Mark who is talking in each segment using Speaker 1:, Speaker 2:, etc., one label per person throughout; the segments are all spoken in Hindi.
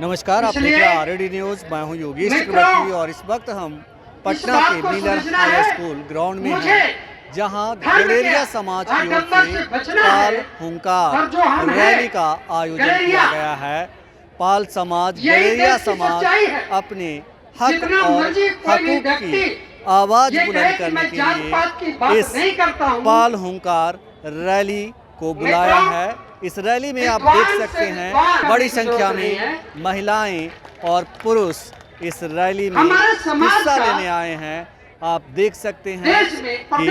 Speaker 1: नमस्कार, आप देख रहे हैं आरडी न्यूज़। मैं हूं योगेश चक्रवर्ती और इस वक्त हम पटना के मिलर हाई स्कूल ग्राउंड में हैं, जहां गडेरिया समाज की ओर से पाल हुंकार रैली का आयोजन किया गया है। पाल समाज, गडेरिया समाज अपने हक और हकूक की आवाज़ बुलंद करने के लिए इस पाल हुंकार रैली को बुलाया है। इस रैली में आप देख सकते हैं बड़ी संख्या में महिलाएं और पुरुष इस रैली में हिस्सा लेने आए हैं। आप देख सकते हैं कि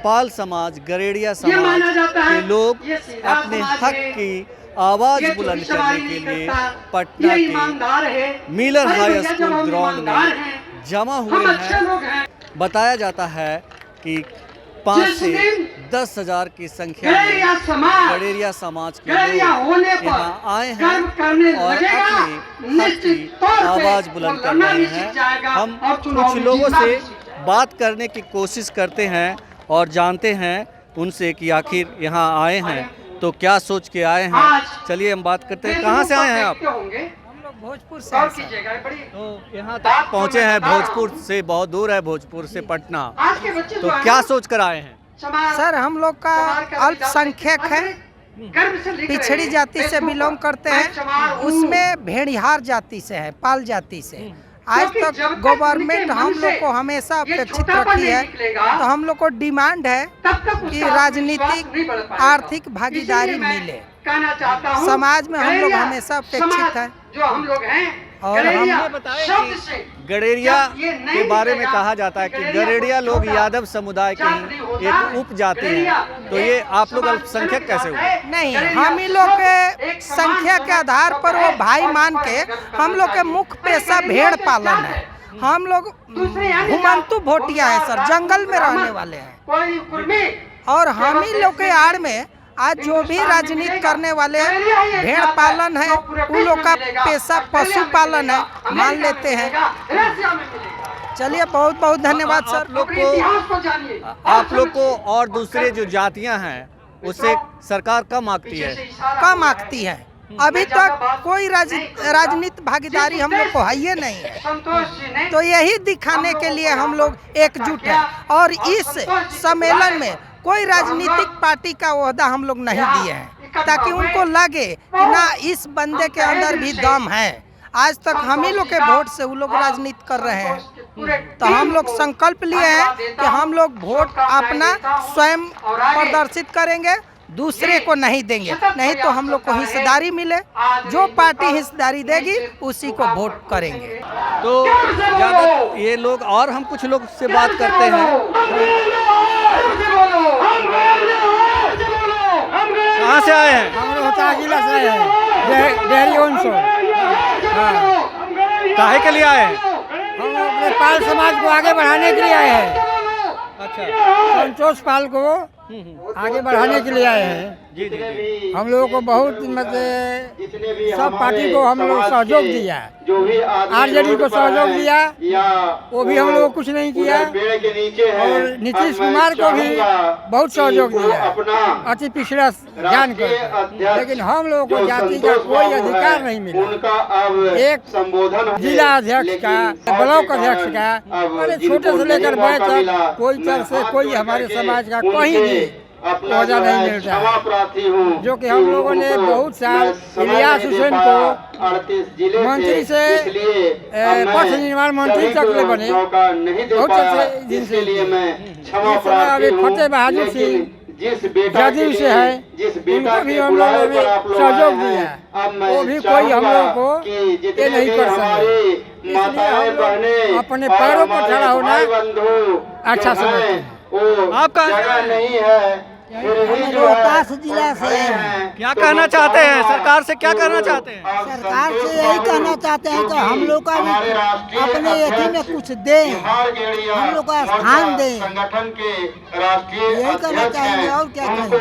Speaker 1: पाल समाज, गडेरिया समाज के लोग अपने हक की आवाज़ बुलंद करने के लिए पटना के मिलर हाई स्कूल ग्राउंड में जमा हुए हैं। बताया जाता है कि 5 से 10 हज़ार की संख्या में गडेरिया समाज के लोग यहाँ आए हैं और अपने हक की आवाज़ बुलंद कर रहे हैं। हम कुछ लोगों से बात करने की कोशिश करते हैं और जानते हैं उनसे कि आखिर यहाँ आए हैं तो क्या सोच के आए हैं। चलिए हम बात करते हैं। कहाँ से आए हैं आप?
Speaker 2: भोजपुर से
Speaker 1: तो यहाँ तक पहुँचे हैं। भोजपुर से बहुत दूर है, भोजपुर से पटना। तो क्या सोच कर आए हैं?
Speaker 2: सर, हम लोग का अल्पसंख्यक है, पिछड़ी जाति से बिलोंग करते हैं। उसमें भेड़िहार जाति से है, पाल जाति से। आज तक गवर्नमेंट हम लोग को हमेशा अपेक्षित रखी है। तो हम लोग को डिमांड है कि राजनीतिक आर्थिक भागीदारी मिले। समाज में हम लोग हमेशा अपेक्षित है।
Speaker 1: और हमने बताया कि गडेरिया के बारे में कहा जाता है कि गडेरिया लोग यादव समुदाय के ही एक उप जाति हैं। तो ये आप लोग अल्पसंख्यक कैसे हुए?
Speaker 2: नहीं, हम ही लोग के संख्या के आधार पर वो भाई मान के हम लोग के मुख्य पेशा भेड़ पालन है। हम लोग घुमंतु भोटिया है सर, जंगल में रहने वाले हैं। और हम ही लोग के आड़ में आज जो भी राजनीति करने वाले भेड़ पालन है, उन लोग का पेशा पशुपालन है, मान लेते हैं। चलिए, बहुत बहुत धन्यवाद सर।
Speaker 1: आप लोग को और दूसरे जो जातियां हैं उससे सरकार कम आंकती है?
Speaker 2: कम आंकती है। अभी तक कोई राजनीतिक भागीदारी हम लोग को है ही नहीं है। तो यही दिखाने के लिए हम लोग एकजुट हैं और इस सम्मेलन में कोई राजनीतिक पार्टी का ओहदा हम लोग नहीं दिए हैं, ताकि उनको लगे कि ना इस बंदे के अंदर भी दम है। आज तक हम ही लोग के वोट से वो लोग राजनीति कर रहे हैं। तो हम लोग संकल्प लिए हैं कि हम लोग वोट अपना स्वयं प्रदर्शित करेंगे, दूसरे को नहीं देंगे। नहीं तो हम लोग को हिस्सेदारी मिले, जो पार्टी हिस्सेदारी देगी उसी को वोट करेंगे।
Speaker 1: तो ज़्यादा ये लोग, और हम कुछ लोग से बात करते हैं। कहाँ से आए हैं?
Speaker 3: हम रोहतास जिला से आए हैं, डेहरी ओनसो।
Speaker 1: काहे के लिए आए हैं?
Speaker 3: हम अपने पाल समाज को आगे बढ़ाने के लिए आए हैं।
Speaker 1: अच्छा,
Speaker 3: संतोष पाल को आगे बढ़ाने के लिए आए हैं।
Speaker 1: जी जी जी।
Speaker 3: हम लोगों को बहुत मतलब सब पार्टी को हम लोग सहयोग दिया, आरजेडी को सहयोग दिया, वो भी हम लोग को कुछ नहीं किया। और नीतीश कुमार को भी बहुत सहयोग दिया, अति पिछड़ा जानकर। लेकिन हम लोगों को जाति का कोई अधिकार नहीं मिला। एक जिला अध्यक्ष का, ब्लॉक अध्यक्ष का, अरे छोटे से लेकर बड़े तक कोई तरह से कोई हमारे समाज का कहीं भी पौधा नहीं मिलता है। जो कि हम लोगों ने बहुत साल इलियास हुसैन को मंत्री से पथ निर्माण मंत्री तक ले बने, बहुत अच्छे दिन से। इस समय अभी फतेह बहादुर सिंह जदयू से है, उनको भी हम लोगों ने सहयोग दिया। वो भी कोई हम लोगों को ये नहीं कर सके। इसलिए हम लोग अपने पैरों पर खड़ा होना अच्छा समझते हैं।
Speaker 1: आपका
Speaker 3: नहीं है। रोहतास जिला से
Speaker 1: क्या कहना चाहते हैं? सरकार से क्या कहना चाहते हैं?
Speaker 2: सरकार से यही कहना चाहते हैं कि हम लोग का भी अपने एथी में कुछ दें, हम लोग का स्थान दें। यही कहना चाहेंगे और क्या कहेंगे।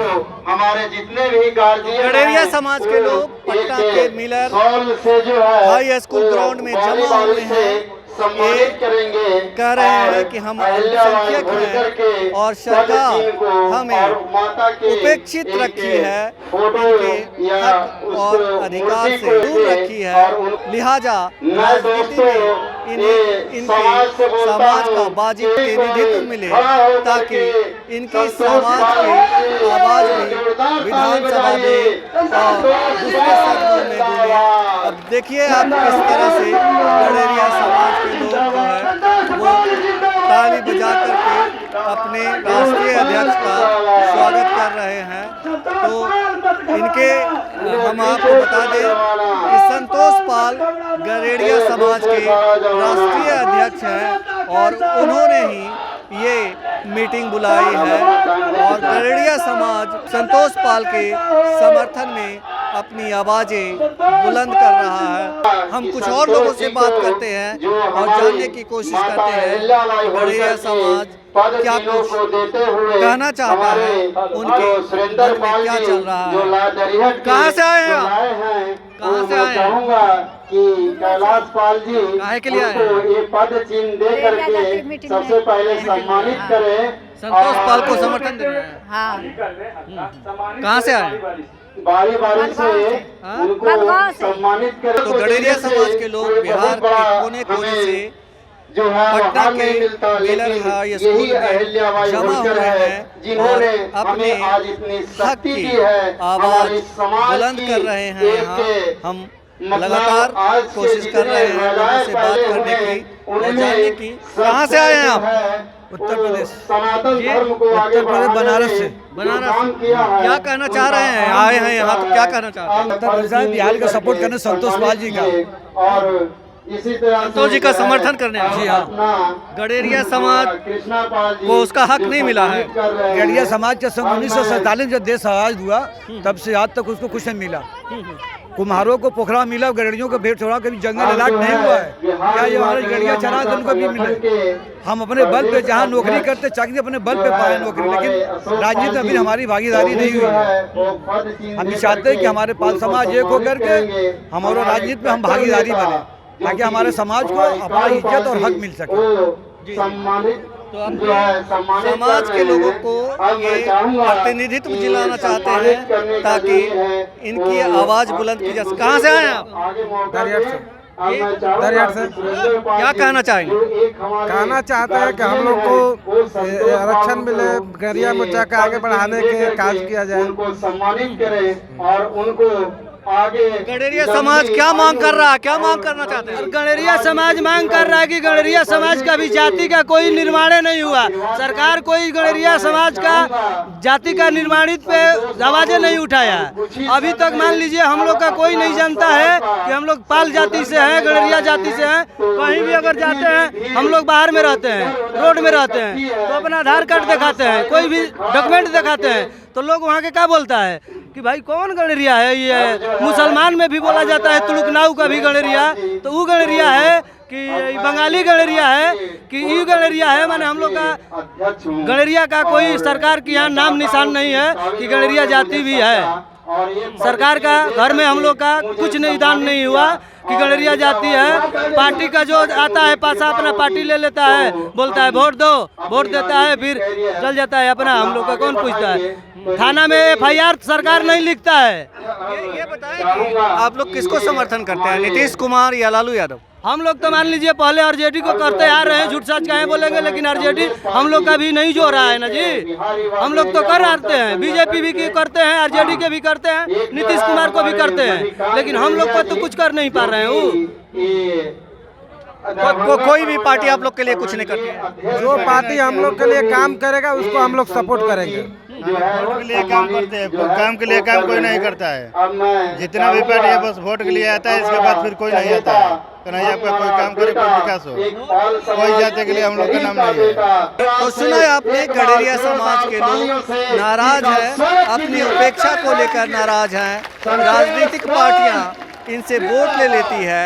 Speaker 4: हमारे जितने भी गार्जियन,
Speaker 1: गडेरिया समाज के लोग पटना के मिलर हाई स्कूल ग्राउंड में जमा हुए हैं
Speaker 4: सम्मानित करेंगे।
Speaker 1: कह रहे हैं कि हम अल्पसंख्यक हैं और सरकार हमें उपेक्षित रखी है, इनके हक और अधिकार से दूर रखी है, लिहाजा राजनीति में इनके समाज का वाजिब प्रतिनिधित्व मिले ताकि इनकी समाज की आवाज भी विधानसभा में और दूसरे सदनों में गूंजे। अब देखिए आप किस तरह से गडेरिया समाज के लोग जो है वो ताली बजा करके अपने राष्ट्रीय अध्यक्ष का स्वागत कर रहे हैं। तो इनके हम आपको बता दें कि संतोष पाल गडेरिया समाज के राष्ट्रीय अध्यक्ष हैं और उन्होंने ही ये मीटिंग बुलाई है और गडेरिया समाज संतोष पाल के समर्थन में अपनी आवाजें बुलंद कर रहा है। हम कुछ और लोगों से बात करते हैं और जानने की कोशिश करते हैं कि गडेरिया समाज क्या कुछ कहना चाहता है, उनके मन में क्या चल रहा है। कहाँ से आए हैं आप? कहाँ से आए हैं?
Speaker 4: कि कैलाश पाल जी
Speaker 1: काहे के लिए आए?
Speaker 4: ये पद चिन्ह दे करके सबसे पहले सम्मानित करें।
Speaker 1: संतोष पाल को समर्थन दे रहे हैं।
Speaker 5: हाँ।
Speaker 1: कहाँ से आए?
Speaker 4: बारी बारी से उनको सम्मानित करें।
Speaker 1: तो गडेरिया समाज के लोग बिहार के कोने कोने से
Speaker 4: जो है
Speaker 1: पटना के बेलर हाई स्कूल में जमा हुए हैं और अपने हक की आवाज बुलंद कर रहे हैं। यहाँ हम लगातार कोशिश कर रहे हैं लोगों से बात करने की और जानने की। कहाँ से आए हैं आप?
Speaker 4: उत्तर प्रदेश।
Speaker 1: उत्तर प्रदेश
Speaker 3: बनारस से।
Speaker 1: बनारस। क्या कहना चाह रहे हैं? आए हैं यहाँ तो क्या कहना चाहते हैं?
Speaker 3: उत्तर प्रदेश बिहार का सपोर्ट करने संतोष पाल जी का
Speaker 4: और इसी तरह
Speaker 1: संतोष जी का समर्थन करने आए।
Speaker 3: जी हाँ।
Speaker 1: गडेरिया समाज
Speaker 4: कृष्णा पाल जी
Speaker 1: को उसका हक नहीं मिला है।
Speaker 3: गडेरिया समाज का सन 1947 जब देश आजाद हुआ तब से आज तक उसको कुछ नहीं मिला। कुम्हारों को पोखरा मिला, गडेरियों को भेड़ छोड़ा, कभी जंगल अलाट नहीं हुआ है। क्या ये हमारे गडेरिया चरा तो उनको भी मिले। हम अपने बल पे जहाँ नौकरी करते चाकरी अपने बल पे पाए नौकरी, लेकिन राजनीति में अभी हमारी भागीदारी नहीं हुई है। हम भी चाहते हैं कि हमारे पाल समाज एक होकर के हमारे राजनीति में हम भागीदारी बने ताकि हमारे समाज को अपना इज्जत और हक मिल सके।
Speaker 4: सम्मानित
Speaker 1: तो आप समाज के लोगों को ये प्रतिनिधित्व दिलाना चाहते हैं ताकि इनकी आवाज बुलंद की जा सके। कहाँ से आए आप?
Speaker 3: दरियाट से।
Speaker 1: क्या कहना चाहेंगे?
Speaker 3: कहना चाहते हैं कि हम लोग को आरक्षण मिले, गडेरिया मोर्चा का आगे बढ़ाने के कार्य किया जाए।
Speaker 4: उनको सम्मानित करें और उनको आगे।
Speaker 1: गडेरिया समाज क्या मांग कर रहा है? क्या मांग करना चाहते हैं?
Speaker 2: गडेरिया समाज मांग कर रहा है कि गडेरिया समाज का भी जाति का कोई निर्माण नहीं हुआ। सरकार कोई गडेरिया समाज का जाति का निर्माणित पे आवाजें नहीं उठाया। अभी तक मान लीजिए हम लोग का कोई नहीं जानता है कि हम लोग पाल जाति से हैं, गडेरिया जाति से हैं। कहीं भी अगर जाते हैं, हम लोग बाहर में रहते हैं, रोड में रहते हैं, तो अपना आधार कार्ड दिखाते हैं, कोई भी डॉक्यूमेंट दिखाते हैं, तो लोग वहाँ के क्या बोलता है कि भाई कौन गडेरिया है? ये मुसलमान में भी बोला जाता है तुलुकनाऊ का भी गडेरिया, तो वो गडेरिया है कि बंगाली गडेरिया है कि ये गडेरिया है। माने हम लोग का गडेरिया का कोई सरकार की यहाँ नाम निशान नहीं है कि गडेरिया जाति भी है। सरकार का घर में हम लोग का कुछ निदान नहीं हुआ कि गडेरिया जाति है। पार्टी का जो आता है पासा अपना पार्टी ले लेता है, बोलता है वोट दो, वोट देता है, फिर चल जाता है अपना। हम लोग का कौन पूछता है? थाना में FIR सरकार नहीं लिखता है।
Speaker 1: ये बताएं कि आप लोग किसको समर्थन करते हैं, नीतीश कुमार या लालू यादव?
Speaker 2: हम लोग तो मान लीजिए पहले RJD को करते आ रहे हैं, झूठ सच कहें बोलेंगे, लेकिन RJD हम लोग का भी नहीं जो रहा है ना जी। हम लोग तो कर आते हैं, BJP भी करते हैं, RJD के भी करते हैं, नीतीश कुमार को भी करते हैं, लेकिन हम लोग को तो कुछ कर नहीं पा रहे हैं।
Speaker 1: कोई भी पार्टी आप लोग के लिए कुछ नहीं करती है?
Speaker 3: जो पार्टी हम लोग के लिए काम करेगा उसको हम लोग सपोर्ट करेंगे।
Speaker 6: वोट के लिए काम करते हैं, काम के लिए काम कोई नहीं करता है। जितना भी पार्टी है बस वोट के लिए आता है, इसके बाद फिर कोई नहीं आता है। नहीं आपका कोई काम करे, कोई विकास हो, कोई जाति के लिए हम लोग का नाम नहीं है।
Speaker 1: तो सुना है आपने, गडेरिया समाज के लोग नाराज हैं, अपनी उपेक्षा को लेकर नाराज हैं। राजनीतिक पार्टियां इनसे वोट ले लेती है,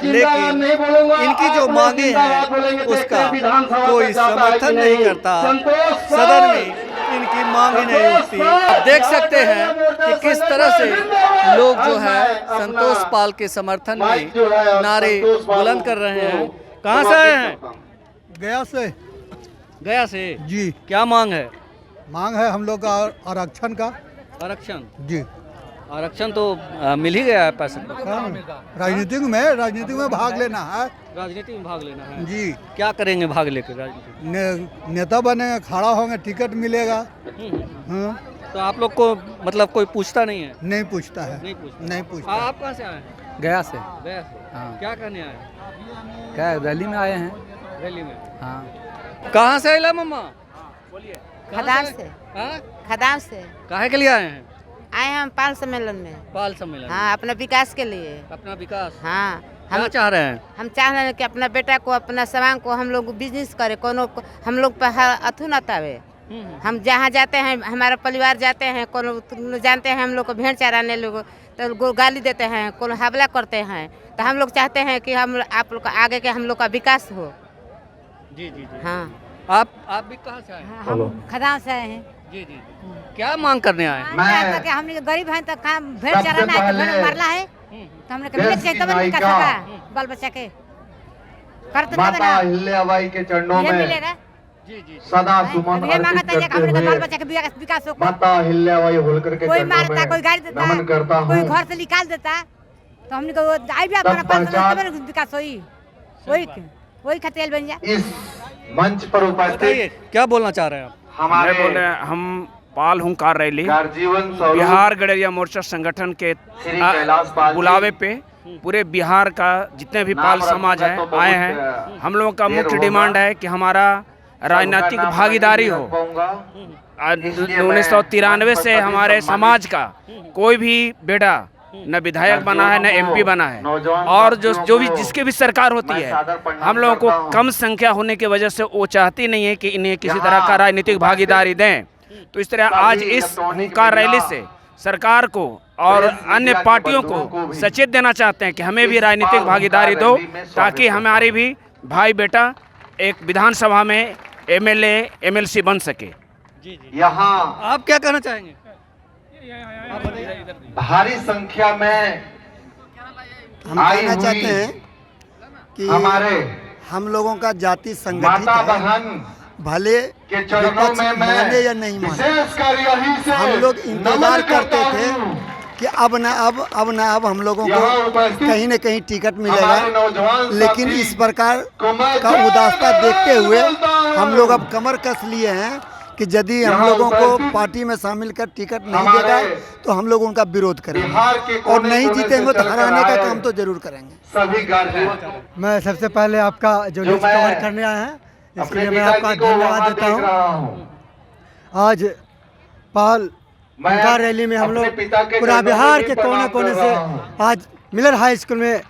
Speaker 1: लेकिन इनकी जो मांगे हैं उसका कोई समर्थन नहीं करता। सदन में इनकी मांग ही नहीं उठती। आप देख सकते हैं कि किस तरह से लोग जो है संतोष पाल के समर्थन में नारे बुलंद कर रहे हैं कहाँ से आए हैं?
Speaker 5: गया से।
Speaker 1: गया से।
Speaker 5: जी।
Speaker 1: क्या मांग है?
Speaker 5: मांग है हम लोग का आरक्षण का।
Speaker 1: आरक्षण?
Speaker 5: जी।
Speaker 1: आरक्षण तो मिल ही गया है पैसे।
Speaker 5: राजनीति में भाग लेना है।
Speaker 1: राजनीति में भाग लेना है
Speaker 5: जी।
Speaker 1: क्या करेंगे भाग लेकर राजनीति?
Speaker 5: नेता बनेंगे, खड़ा होंगे, टिकट मिलेगा।
Speaker 1: तो आप लोग को मतलब कोई पूछता नहीं है?
Speaker 5: नहीं पूछता है।
Speaker 1: नहीं पूछता। आप कहाँ से आए हैं?
Speaker 3: गया से।
Speaker 1: गया से।
Speaker 3: हाँ।
Speaker 1: क्या करने आए?
Speaker 3: क्या रैली में आए हैं?
Speaker 1: रैली में।
Speaker 3: हाँ।
Speaker 1: कहाँ से आए मम्मा? बोलिए।
Speaker 7: खदान से।
Speaker 1: हाँ?
Speaker 7: खदान से।
Speaker 1: काहे के लिए आए हैं?
Speaker 7: आए हम पाल सम्मेलन में।
Speaker 1: पाल सम्मेलन?
Speaker 7: हाँ, अपना विकास के लिए।
Speaker 1: अपना विकास?
Speaker 7: हाँ।
Speaker 1: हम चाह रहे हैं? हम
Speaker 7: चाह रहे हैं कि अपना बेटा को, अपना सामान को हम लोग बिजनेस करे, कोनो हम लोग पे अथु न तावे। हम जहाँ जाते हैं, हमारा परिवार जाते हैं, कोनो जानते हैं हम लोग को भेड़ चराने लोग तो गाली देते हैं, कोनो हमला करते हैं, तो हम लोग चाहते हैं कि हम आप लोग का आगे के हम लोग का विकास हो।
Speaker 1: जी जी जी।
Speaker 7: हाँ।
Speaker 1: आप भी कहाँ से आए हैं?
Speaker 7: हम खदान से आए हैं।
Speaker 1: जी जी। क्या मांग करने आए?
Speaker 7: हम गरीब हैं तो भेड़ चराना है, भेड़ मारना है, तो हमने बाल बच्चा के
Speaker 4: माता अहिल्याबाई के चरणों में
Speaker 1: जी जी
Speaker 4: सदा सुमन अर्पित करते हुए
Speaker 7: विकास हो।
Speaker 4: माता अहिल्याबाई होलकर के
Speaker 7: कोई मारता, कोई गाड़ी देता,
Speaker 4: नमन करता हूँ।
Speaker 7: कोई घर से निकाल देता, तो हमने को आई भी अपना विकास होई, वही खतेल बन जा।
Speaker 4: इस मंच पर उपस्थित
Speaker 1: क्या बोलना चाह रहे हैं आप?
Speaker 4: हमारे
Speaker 8: बोल रहे हैं हम पाल हुंकार रैली
Speaker 4: जीवन
Speaker 8: बिहार गडेरिया मोर्चा संगठन के बुलावे पे पूरे बिहार का जितने भी पाल समाज है आए हैं। हम लोगों का मुख्य डिमांड है कि हमारा राजनीतिक भागीदारी हो। 1993 से हमारे समाज का कोई भी बेटा न विधायक बना है न एमपी बना है, और जो भी जिसके भी सरकार होती है हम लोगों को कम संख्या होने की वजह से वो चाहती नहीं है कि इन्हें किसी तरह का राजनीतिक भागीदारी दें। तो इस तरह आज इस हुंकार रैली से सरकार को और अन्य पार्टियों को सचेत देना चाहते हैं कि हमें भी राजनीतिक भागीदारी दो, ताकि हमारी भी भाई बेटा एक विधानसभा में एमएलए एमएलसी बन सके।
Speaker 4: यहाँ
Speaker 1: आप क्या कहना चाहेंगे?
Speaker 4: भारी संख्या में
Speaker 9: हम कहना चाहते हैं कि
Speaker 4: हमारे
Speaker 9: हम लोगों का जाति संगठित
Speaker 4: माता
Speaker 9: है,
Speaker 4: बहन
Speaker 9: भले
Speaker 4: के चरणों
Speaker 9: विपक्ष
Speaker 4: में
Speaker 9: माने या नहीं माने।
Speaker 4: विशेषकर यहीं से
Speaker 9: हम लोग इंतजार करते थे
Speaker 4: हूं
Speaker 9: कि अब न अब हम लोगों
Speaker 4: यहाँ
Speaker 9: को
Speaker 4: उपस्थित
Speaker 9: कहीं न कहीं टिकट
Speaker 4: हमारे
Speaker 9: मिलेगा,
Speaker 4: नौजवान
Speaker 9: लेकिन
Speaker 4: साथी
Speaker 9: इस प्रकार
Speaker 4: को मैं
Speaker 9: का
Speaker 4: जय
Speaker 9: उदासता देखते हुए
Speaker 4: बोलता हूं।
Speaker 9: हम लोग अब कमर कस लिए हैं कि यदि हम
Speaker 4: यहाँ
Speaker 9: लोगों को
Speaker 4: उपस्थित
Speaker 9: पार्टी में शामिल कर टिकट नहीं
Speaker 4: हमारे
Speaker 9: देगा तो हम लोग उनका विरोध
Speaker 4: बिहार
Speaker 9: करेंगे,
Speaker 4: के
Speaker 9: और
Speaker 4: कोने
Speaker 9: नहीं
Speaker 4: कोने
Speaker 9: जीतेंगे
Speaker 4: से
Speaker 9: तो
Speaker 4: चलकर
Speaker 9: हराने का
Speaker 4: आए
Speaker 9: काम तो जरूर करेंगे।
Speaker 4: सभी गार्जियन
Speaker 5: मैं सबसे पहले आपका जो न्यूज़
Speaker 4: मैं
Speaker 5: कवर करने आए हैं इसके
Speaker 4: अपने
Speaker 5: लिए मैं आपका
Speaker 4: पिताजी को
Speaker 5: धन्यवाद
Speaker 4: वहां
Speaker 5: देता
Speaker 4: देख
Speaker 5: हूँ।
Speaker 4: रहा हूँ।
Speaker 5: आज पाल हुंकार रैली में हम
Speaker 4: अपने
Speaker 5: लोग
Speaker 4: पिता के
Speaker 5: पूरा
Speaker 4: चरणों
Speaker 5: बिहार
Speaker 4: में
Speaker 5: के
Speaker 4: भी
Speaker 5: कोने
Speaker 4: प्रणाम
Speaker 5: कोने
Speaker 4: कर
Speaker 5: से
Speaker 4: रहा हूँ।
Speaker 5: आज मिलर हाई स्कूल में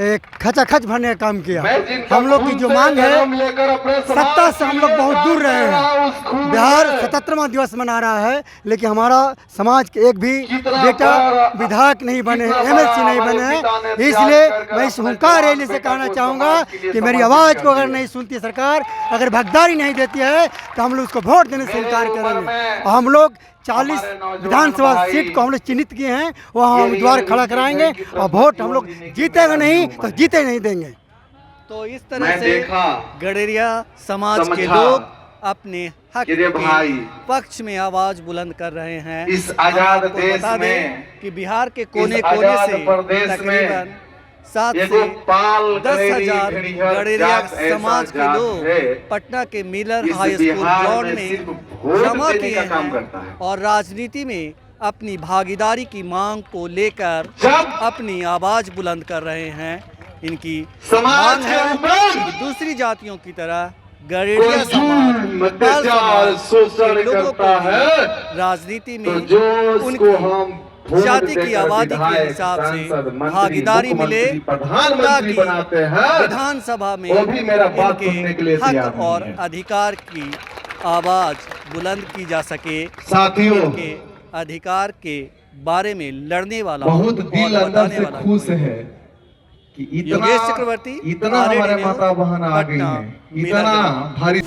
Speaker 5: एक खचाखच भरने का काम किया।
Speaker 4: मैं जिनका
Speaker 5: हम लोग की
Speaker 4: खून
Speaker 5: जो
Speaker 4: से
Speaker 5: मांग है,
Speaker 4: जन्म लेकर अपने समाज
Speaker 5: सत्ता से हम लोग
Speaker 4: के लिए
Speaker 5: बहुत दूर रहे
Speaker 4: काम कर रहा हूं, उस
Speaker 5: हैं।
Speaker 4: खून
Speaker 5: बिहार
Speaker 4: में
Speaker 5: 77वां दिवस मना रहा है, लेकिन हमारा समाज के एक भी
Speaker 4: कितना
Speaker 5: बेटा
Speaker 4: बड़ा-
Speaker 5: विधायक नहीं बने हैं,
Speaker 4: कितना
Speaker 5: एमएलसी
Speaker 4: बड़ा
Speaker 5: नहीं बने
Speaker 4: हमारे पिता ने
Speaker 5: हैं।
Speaker 4: त्याग
Speaker 5: इसलिए
Speaker 4: कर कर
Speaker 5: मैं इस
Speaker 4: अपने
Speaker 5: हुंकार
Speaker 4: जवान
Speaker 5: रैली से
Speaker 4: बेटा
Speaker 5: कहना
Speaker 4: को
Speaker 5: चाहूँगा
Speaker 4: समाज के लिए
Speaker 5: कि मेरी
Speaker 4: समर्पित
Speaker 5: आवाज़
Speaker 4: कर
Speaker 5: को अगर
Speaker 4: दिए।
Speaker 5: नहीं सुनती सरकार, अगर भागीदारी नहीं देती है तो हम लोग उसको वोट देने से
Speaker 4: मेरे
Speaker 5: इनकार
Speaker 4: ऊपर
Speaker 5: करेंगे।
Speaker 4: में
Speaker 5: और हम लोग 40
Speaker 4: हमारे नौजवान
Speaker 5: विधानसभा
Speaker 4: भाई
Speaker 5: सीट को हम लोग चिन्हित किए हैं, वहाँ हम
Speaker 4: ये
Speaker 5: द्वार
Speaker 4: रियल
Speaker 5: खड़ा
Speaker 4: विजय
Speaker 5: कराएंगे
Speaker 4: की
Speaker 5: और वोट हम लोग
Speaker 4: प्रस्तुति होने की
Speaker 5: जीतेगा नहीं
Speaker 4: मैं
Speaker 5: तो जीते नहीं देंगे।
Speaker 1: तो इस तरह
Speaker 4: मैं
Speaker 1: से
Speaker 4: देखा,
Speaker 1: गडेरिया समाज के
Speaker 4: समझा
Speaker 1: लोग अपने हक
Speaker 4: कि रे भाई,
Speaker 1: के पक्ष में आवाज बुलंद कर रहे हैं।
Speaker 4: इस
Speaker 1: हम
Speaker 4: आजाद
Speaker 1: आपको
Speaker 4: देश
Speaker 1: बता दें
Speaker 4: में,
Speaker 1: कि बिहार के
Speaker 4: इस
Speaker 1: कोने कोने
Speaker 4: आजाद
Speaker 1: से
Speaker 4: प्रदेश में
Speaker 1: तकरीबन 7
Speaker 4: एगो
Speaker 1: से
Speaker 4: पाल
Speaker 1: 10,000
Speaker 4: भेड़िहर
Speaker 1: गडेरिया
Speaker 4: जात ऐसा
Speaker 1: समाज के
Speaker 4: जात
Speaker 1: लोग
Speaker 4: है,
Speaker 1: पटना के मिलर
Speaker 4: इस
Speaker 1: हाई स्कूल
Speaker 4: बिहार
Speaker 1: ग्राउंड
Speaker 4: में
Speaker 1: में
Speaker 4: सिर्फ वोट
Speaker 1: जमा
Speaker 4: देने
Speaker 1: किए
Speaker 4: का काम
Speaker 1: हैं
Speaker 4: करता है।
Speaker 1: और राजनीति में अपनी भागीदारी की मांग को लेकर
Speaker 4: जब
Speaker 1: अपनी आवाज बुलंद कर रहे हैं। इनकी
Speaker 4: समाज
Speaker 1: मांग
Speaker 4: के
Speaker 1: है
Speaker 4: ऊपर
Speaker 1: कि दूसरी जातियों की तरह गडेरिया
Speaker 4: कोई
Speaker 1: समाज,
Speaker 4: जुल्म,
Speaker 1: पाल
Speaker 4: अत्याचार,
Speaker 1: समाज
Speaker 4: शोषण
Speaker 1: के लोगों
Speaker 4: करता
Speaker 1: को भी
Speaker 4: है,
Speaker 1: राजनीति
Speaker 4: तो
Speaker 1: में
Speaker 4: जो उसको हम वोट
Speaker 1: जाति की
Speaker 4: देकर
Speaker 1: आबादी के
Speaker 4: विधायक,
Speaker 1: हिसाब से
Speaker 4: सांसद, मंत्री,
Speaker 1: भागीदारी मिले,
Speaker 4: मुख्यमंत्री, प्रधानमंत्री
Speaker 1: ताकि
Speaker 4: बनाते हैं,
Speaker 1: विधानसभा में
Speaker 4: वो भी मेरा बात
Speaker 1: इनके
Speaker 4: सुनने के लिए तैयार
Speaker 1: हक
Speaker 4: नहीं
Speaker 1: और
Speaker 4: है।
Speaker 1: अधिकार की आवाज बुलंद की जा सके।
Speaker 4: साथियों,
Speaker 1: इनके अधिकार के बारे में लड़ने वाला
Speaker 4: बहुत
Speaker 1: और
Speaker 4: दिल अंदर
Speaker 1: बताने
Speaker 4: से
Speaker 1: वाला
Speaker 4: खुश
Speaker 1: कोई
Speaker 4: है कि
Speaker 1: योगेश चक्रवर्ती,
Speaker 4: इतना
Speaker 1: RAD
Speaker 4: हमारे
Speaker 1: न्यूज़,
Speaker 4: माता बहन आ गई
Speaker 1: पटना,
Speaker 4: हैं,
Speaker 1: मेला
Speaker 4: इतना
Speaker 1: ग्राउंड।
Speaker 4: भारी